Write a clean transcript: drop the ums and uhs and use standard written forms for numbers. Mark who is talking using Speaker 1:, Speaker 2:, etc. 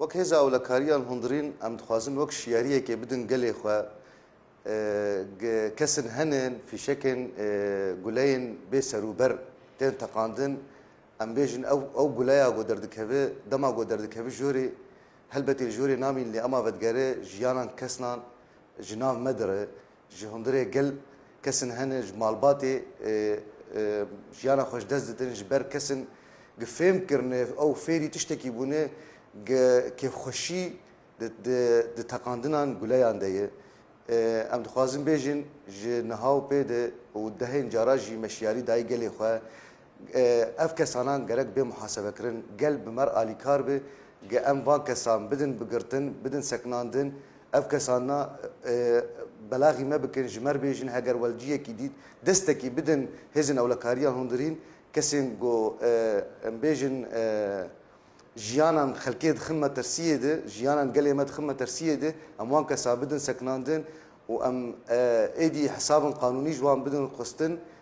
Speaker 1: وەک هێزا ئەولەکاریان هەندرین ئەم دخوازن وەک شیاریەکێ بدن گەلێ خوا کەسن هەنن فیشەکن گولەین بێ سەروبەر تێن تەقاندن ئەم بێژن ئەو گولەیە گۆ دەردەکەوێ دەما گۆ دەردەکەوێ ژۆرێ هەلبەتێ ژۆرێ نامین لێ ئەما ڤەدگەرێ ژیانان کەسنان ji nav me dire ji hundirê gel kesin hene ji malbatê jiyana xweş dest didin ji ber kesin gi fêm kirine ew fêrî tiştekî bûne kêfxweşî di teqandinan guleyan de ye em dixwazin bêjin ji niha û pê de û dehên cara jî meşiyarî dayê gelê xwe ev kesanan gerek bê muhasebekirin gel bi mer alîkar be ge em van kesan bidin bigirtin bidin sekinandin ev kesana belagî me bikin ji mer bêjin heger welciyekî dît destekî bidin hêzin ewlekariyan hundirîn kesên got em bêjin jiyanan xelkê dixin metersiyê de jiyanan gelê me dixin metersiyê de em wan kesa bidin sekinandin û em êdî hesabên qanûnî ji wan bidin xistin